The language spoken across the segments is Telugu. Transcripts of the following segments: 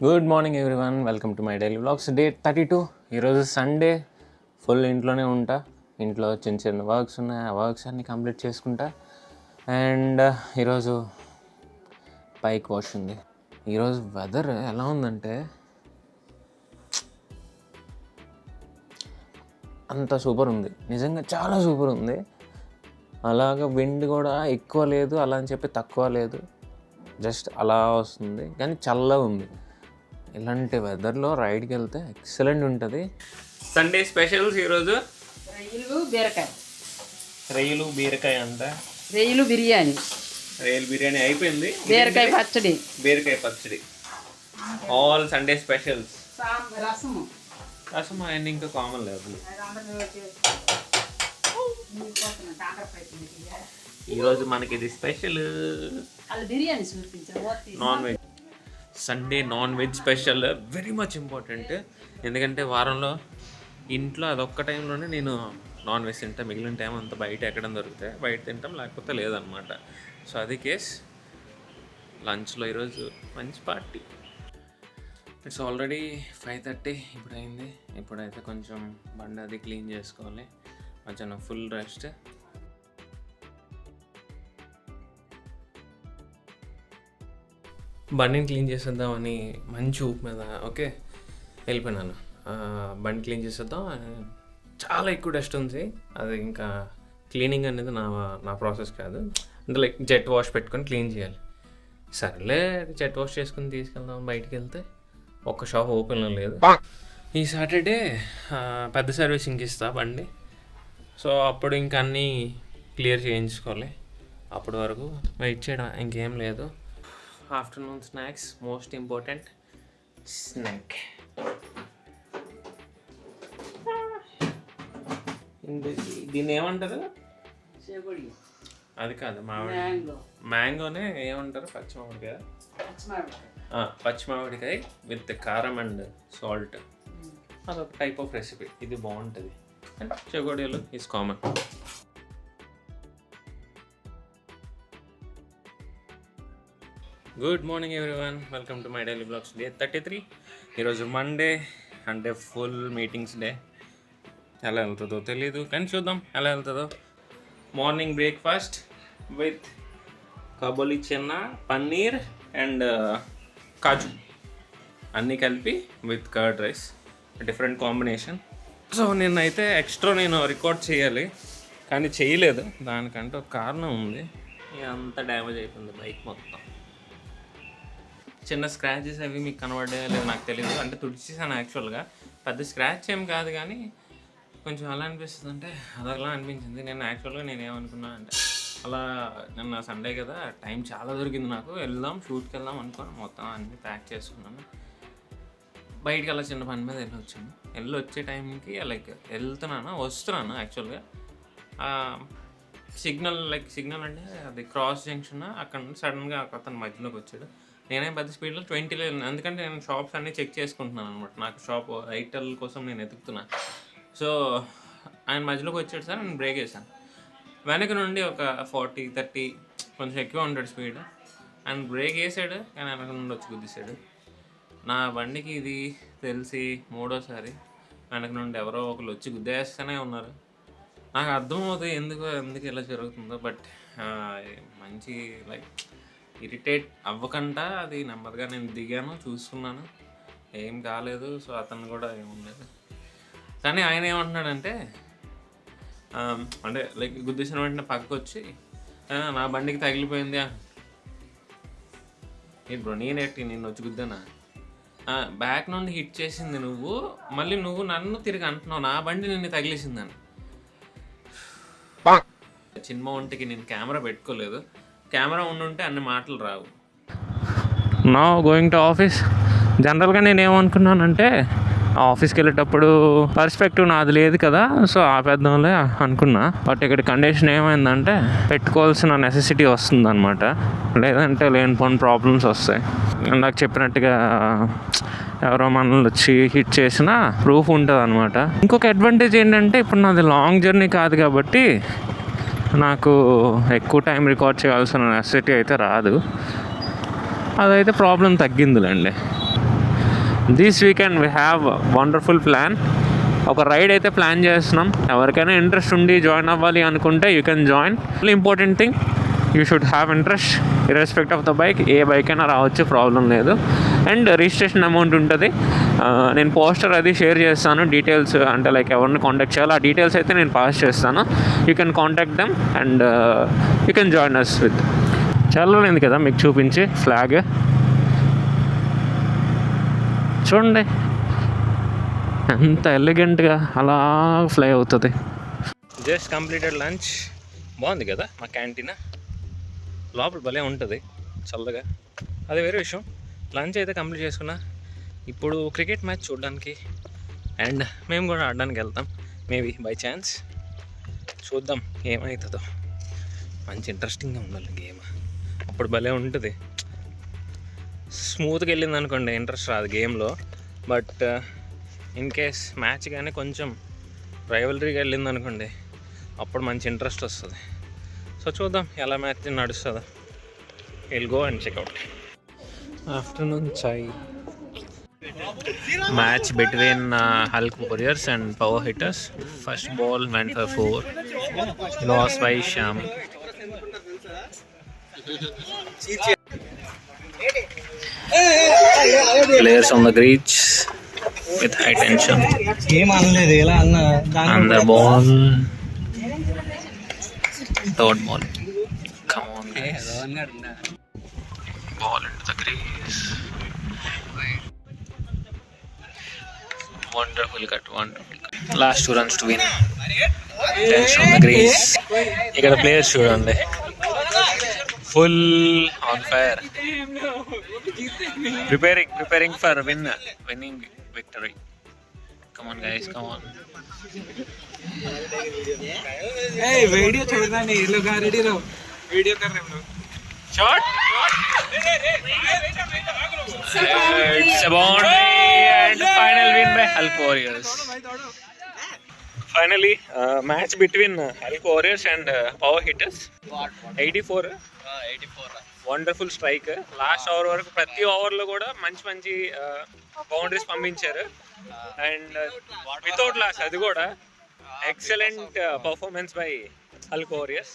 Good morning everyone, welcome to my daily vlogs. Day 32. ఈరోజు సండే. ఫుల్ ఇంట్లోనే ఉంటా. ఇంట్లో చిన్న చిన్న వర్క్స్ ఉన్నాయి, ఆ వర్క్స్ అన్నీ కంప్లీట్ చేసుకుంటా. అండ్ ఈరోజు బైక్ వాష్ ఉంది. ఈరోజు వెదర్ ఎలా ఉందంటే అంత సూపర్ ఉంది, నిజంగా చాలా సూపర్ ఉంది. అలాగ విండ్ కూడా ఎక్కువ లేదు, అలా అని చెప్పి తక్కువ లేదు, జస్ట్ అలా వస్తుంది. కానీ చల్లగా ఉంది. ఇలాంటి వెదర్లో రైడ్కి వెళ్తే ఎక్సలెంట్ ఉంటుంది. సండే స్పెషల్స్ ఈరోజు రొయ్యలు బీరకాయ అంట. రొయ్యలు బిర్యానీ అయిపోయింది. బీరకాయ పచ్చడి ఆల్ సండే స్పెషల్స్. రసం అండ్ ఇంకా కామన్ లేదు. ఈరోజు మనకి ఇది special non veg. Sunday non veg special very much important. ఎందుకంటే వారంలో ఇంట్లో అదొక్క టైంలోనే నేను నాన్ వెజ్ తింటా. మిగిలిన టైం అంతా బయట ఎక్కడం దొరికితే బయట తింటాం, లేకపోతే లేదనమాట. సో అది కేస్. లంచ్లో ఈరోజు మంచి పార్టీ. ఇట్స్ ఆల్రెడీ 5:30 ఇప్పుడు అయింది. ఇప్పుడైతే కొంచెం బండి అది క్లీన్ చేసుకోవాలి. మధ్యాహ్నం ఫుల్ రెస్ట్. బండిని క్లీన్ చేసేద్దామని మంచి ఊపు మీద వెళ్ళిపోయినాను. బండి క్లీన్ చేసేద్దాం, చాలా ఎక్కువ డస్ట్ ఉంది. అది ఇంకా క్లీనింగ్ అనేది నా ప్రాసెస్ కాదు. అంటే లైక్ జెట్ వాష్ పెట్టుకొని క్లీన్ చేయాలి. సరేలే జెట్ వాష్ చేసుకుని తీసుకెళ్దాం. బయటికి వెళ్తే ఒక్క షాప్ ఓపెన్లో లేదు. ఈ సాటర్డే పెద్ద సర్వీసింగ్కి ఇస్తా బండి. సో అప్పుడు ఇంకా అన్నీ క్లియర్ చేయించుకోవాలి. అప్పటి వరకు వెయిట్ చేయడం, ఇంకేం లేదు. Afternoon snacks most important. Snack దీన్ని ఏమంటారు? అది కాదు, మ్యాంగోనే ఏమంటారు? పచ్చిమామిడికాయ విత్ కారం అండ్ సాల్ట్. అదొక టైప్ ఆఫ్ రెసిపీ. ఇది బాగుంటుంది. అండ్ చెగోడీలు is common. Good morning everyone, welcome to my daily blogs. Day 33. ఈరోజు మండే, అంటే ఫుల్ మీటింగ్స్ డే. ఎలా వెళ్తుందో తెలీదు, కానీ చూద్దాం ఎలా వెళ్తుందో. Morning breakfast with kabuli chana, paneer and kaju అన్నీ కలిపి with curd rice. Different combination. So నిన్నైతే ఎక్స్ట్రా నేను రికార్డ్ చేయాలి, కానీ చేయలేదు. దానికంటే ఒక కారణం ఉంది. అంతా డ్యామేజ్ అయిపోయింది బైక్ మొత్తం. చిన్న స్క్రాచెస్ అవి మీకు కనబడ్డాయో లేదో నాకు తెలియదు. అంటే తుడిచేసాను యాక్చువల్గా. పెద్ద స్క్రాచ్ ఏం కాదు, కానీ కొంచెం అలా అనిపిస్తుంది. అంటే అదలా అనిపించింది. నేను యాక్చువల్గా నేనేమనుకున్నా అంటే, అలా నిన్న సండే కదా, టైం చాలా దొరికింది నాకు. షూట్కి వెళ్దాం అనుకోని మొత్తం అన్నీ ప్యాక్ చేసుకున్నాను. బయటికి అలా చిన్న పని మీద వెళ్ళి వచ్చే టైంకి లైక్ వస్తున్నాను యాక్చువల్గా. సిగ్నల్ అంటే అది క్రాస్ జంక్షన్. అక్కడ నుండి సడన్గా అతను మధ్యలోకి వచ్చాడు. నేనేం పెద్ద స్పీడ్లో 20 ఎందుకంటే నేను షాప్స్ అన్నీ చెక్ చేసుకుంటున్నాను అనమాట. నాకు షాప్ ఐటల్ కోసం నేను ఎతుకుతున్నాను. సో ఆయన మధ్యలోకి వచ్చాడు సార్, నేను బ్రేక్ వేసాను. వెనక నుండి ఒక 40-30 కొంచెం ఎక్కువ ఉంటాడు స్పీడ్. ఆయన బ్రేక్ వేసాడు, కానీ వెనక నుండి వచ్చి గుద్దేశాడు. నా బండికి ఇది తెలిసి 3వ సారి వెనక నుండి ఎవరో ఒకరు వచ్చి గుద్దేస్తూనే ఉన్నారు. నాకు అర్థమవుతుంది ఎందుకు ఇలా జరుగుతుందో. బట్ మంచి లైక్ ఇరిటేట్ అవ్వకుండా అది నెమ్మదిగా నేను దిగాను, చూసుకున్నాను, ఏం కాలేదు. సో అతను కూడా ఏముండదు. కానీ ఆయన ఏమంటున్నాడంటే, అంటే లైక్ గుద్దేసిన వెంటనే పక్కకు వచ్చి నా బండికి తగిలిపోయింది. బ్రో నేనేంటి నిన్ను వచ్చి గుద్దానా? బ్యాక్ నుండి హిట్ చేసింది నువ్వు, మళ్ళీ నువ్వు నన్ను తిరిగి అంటున్నావు నా బండి నిన్ను తగిలేసిందని. చిన్న ఒంటికి నేను కెమెరా పెట్టుకోలేదు. కెమెరా ఉండుంటే అన్ని మాటలు రావు. నా గోయింగ్ టు ఆఫీస్. జనరల్గా నేను ఏమనుకున్నానంటే, ఆఫీస్కి వెళ్ళేటప్పుడు పర్స్పెక్టివ్ నాది లేదు కదా, సో ఆపేద్దాంలే అనుకున్నా. బట్ ఇక్కడ కండిషన్ ఏమైందంటే, పెట్టుకోవాల్సిన నెసెసిటీ వస్తుంది అనమాట. లేదంటే లేనిపోని ప్రాబ్లమ్స్ వస్తాయి. నాకు చెప్పినట్టుగా ఎవరో మనల్ని వచ్చి హిట్ చేసినా ప్రూఫ్ ఉంటుంది అనమాట. ఇంకొక అడ్వాంటేజ్ ఏంటంటే, ఇప్పుడు నాది లాంగ్ జర్నీ కాదు కాబట్టి నాకు ఎక్కువ టైం రికార్డ్ చేయాల్సిన నెసెసిటీ అయితే రాదు. అదైతే ప్రాబ్లం తగ్గిందిలేండి. This weekend we have wonderful plan. ఒక రైడ్ అయితే ప్లాన్ చేస్తున్నాం. ఎవరికైనా ఇంట్రెస్ట్ ఉండి జాయిన్ అవ్వాలి అనుకుంటే you can join. Important thing, you should have interest irrespect of the bike. ఏ బైక్ అయినా రావచ్చు, ప్రాబ్లం లేదు. అండ్ రిజిస్ట్రేషన్ అమౌంట్ ఉంటుంది. నేను పోస్టర్ అది షేర్ చేస్తాను, డీటెయిల్స్ అంటే లైక్ ఎవరిని కాంటాక్ట్ చేయాలో ఆ డీటెయిల్స్ అయితే నేను పాస్ చేస్తాను. You can contact them and you can join us with. చల్లలేదు కదా మీకు చూపించి ఫ్లాగ్ చూడండి ఎంత ఎలిగెంట్గా అలా ఫ్లై అవుతుంది. Just completed lunch. బాగుంది కదా మా క్యాంటీన్. లోపల భలే ఉంటుంది చల్లగా, అది వేరే విషయం. లంచ్ అయితే కంప్లీట్ చేసుకున్నా. ఇప్పుడు క్రికెట్ మ్యాచ్ చూడడానికి అండ్ మేము కూడా ఆడడానికి వెళ్తాం, మేబీ బై ఛాన్స్. చూద్దాం ఏమవుతుందో. మంచి ఇంట్రెస్టింగ్గా ఉండాలి గేమ్, అప్పుడు భలే ఉంటుంది. స్మూత్గా వెళ్ళింది అనుకోండి ఇంట్రెస్ట్ రాదు గేమ్లో. బట్ ఇన్ కేస్ మ్యాచ్ కానీ కొంచెం రైవలరీగా వెళ్ళింది అనుకోండి అప్పుడు మంచి ఇంట్రెస్ట్ వస్తుంది. సో చూద్దాం ఎలా మ్యాచ్ నడుస్తుందో. Will go and checkout. Afternoon chai. Match between Hulk warriors and power hitters. First ball went for 4. Lost by Shyam. Players on the crease with high tension. And the ball. Third ball. Come on guys. Ball into the crease. Wonderful cut. Last 2 runs to win. Tension on the crease. You got a player shoot on there. Full on fire. Preparing for winning victory. Come on guys, come on. Hey, video छोड़ना नहीं, ये लोग ready रहो. Video कर रहे हम लोग. Shot. It's a boundary and final win by Hulk Warriors. Finally, match between Hulk Warriors and Power Hitters. 84. Wonderful strike. Last over వరకు ప్రతి ఓవర్లో కూడా మంచి బౌండరీస్ పంపించారు. అండ్ వితౌట్ లాస్, అది కూడా excellent performance by Hulk warriors.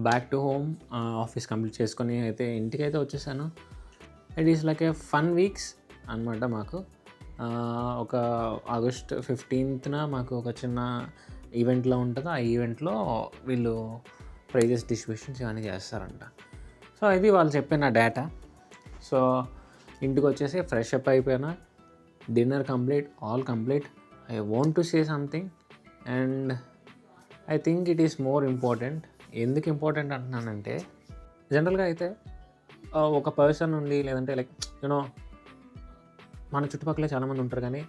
Back to home. Office complete చేసుకొని అయితే ఇంటికి అయితే వచ్చేసాను. It is like A fun weeks అనమాట మాకు. ఒక ఆగస్ట్ 15th మాకు ఒక చిన్న ఈవెంట్లో ఉంటుంది. ఆ ఈవెంట్లో వీళ్ళు ప్రైజెస్ డిస్ట్రిబ్యూషన్స్ ఇవన్నీ చేస్తారంట. సో ఇది వాళ్ళు చెప్పిన డేటా. సో ఇంటికి వచ్చేసి ఫ్రెష్ అప్ అయిపోయినా, dinner complete, all complete. I want to say something and I think it is more important. ఎందుకు ఇంపార్టెంట్ అంటున్నానంటే, జనరల్గా అయితే ఒక పర్సన్ ఉండి లేదంటే లైక్ యూనో మన చుట్టుపక్కల చాలామంది ఉంటారు, కానీ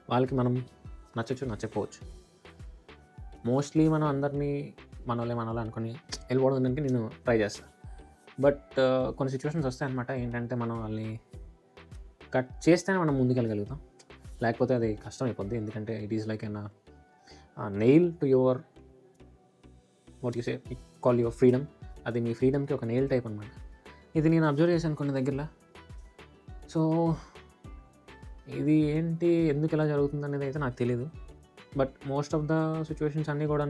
వాళ్ళకి మనం నచ్చచ్చు నచ్చకపోవచ్చు. మోస్ట్లీ మనం అందరినీ మనోళ్ళే అనుకొని వెళ్ళిపోవడానికి నేను ట్రై చేస్తాను. బట్ కొన్ని సిచ్యువేషన్స్ వస్తాయన్నమాట. ఏంటంటే మనం వాళ్ళని కట్ చేస్తేనే మనం ముందుకెళ్ళగలుగుతాం, లేకపోతే అది కష్టం అయిపోద్ది. ఎందుకంటే it is like an nail to your what you say call your freedom. అది మీ ఫ్రీడమ్కి ఒక నెయిల్ టైప్ అనమాట. ఇది నేను అబ్జర్వ్ చేశాను కొన్ని దగ్గరలో. సో ఇది ఏంటి, ఎందుకు ఇలా జరుగుతుంది అనేది అయితే నాకు తెలీదు. But most of the situations అన్నీ కూడా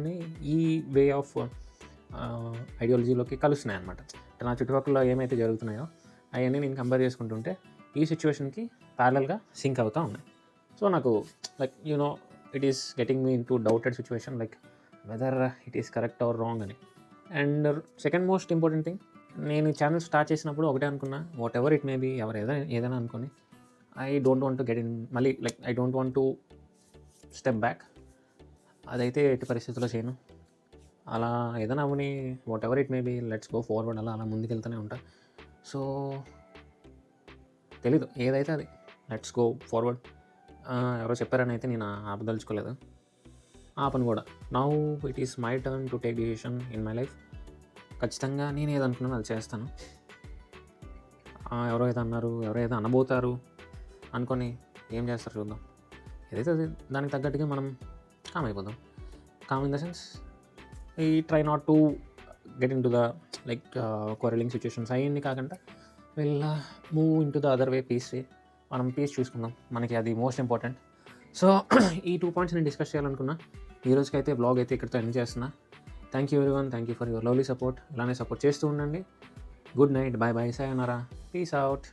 ఈ వే ఆఫ్ ఐడియాలజీలోకి కలుస్తున్నాయి అనమాట. నా చుట్టుపక్కల ఏమైతే జరుగుతున్నాయో అవన్నీ నేను కంపేర్ చేసుకుంటుంటే ఈ సిచ్యువేషన్కి ప్యారలల్గా సింక్ అవుతూ ఉన్నాయి. సో నాకు like you know it is getting me into doubted situation, like whether it is correct or wrong అని. And second most important thing, నేను ఈ ఛానల్ స్టార్ట్ చేసినప్పుడు ఒకటే అనుకున్నా, whatever it may be, ఎవరు ఏదైనా అనుకొని I don't want to get in మళ్ళీ, like I don't want to step back. అదైతే ఎట్టి పరిస్థితుల్లో చేయను. అలా ఏదైనా అవని whatever it may be, let's go forward, అలా ముందుకెళ్తూనే ఉంటా. సో తెలీదు ఏదైతే అది, లెట్స్ గో ఫార్వర్డ్. ఎవరో చెప్పారని అయితే నేను ఆపదలుచుకోలేదు, ఆపను కూడా. Now it is my turn to take decision in my life. ఖచ్చితంగా నేను ఏదనుకున్నాను అది చేస్తాను. ఎవరో ఏదో అన్నారు, ఎవరో ఏదో అనబోతారు అనుకొని ఏం చేస్తారు చూద్దాం. ఏదైతే అది దానికి తగ్గట్టుగా మనం కామ్ అయిపోదాం. Calm in the sense we try not to get into the like quarrelling situations అవన్నీ కాకుండా will move into the other way peace way. మనం పీస్ చూసుకుందాం, మనకి అది మోస్ట్ ఇంపార్టెంట్. సో ఈ 2 పాయింట్స్ నేను డిస్కస్ చేయాలనుకున్నా. ఈ రోజుకైతే బ్లాగ్ అయితే ఇక్కడితో ఎండ్ చేస్తున్నా. Thank you everyone, thank you for your lovely support. ఇలానే సపోర్ట్ చేస్తూ ఉండండి. Good night, bye bye, sayonara, peace out.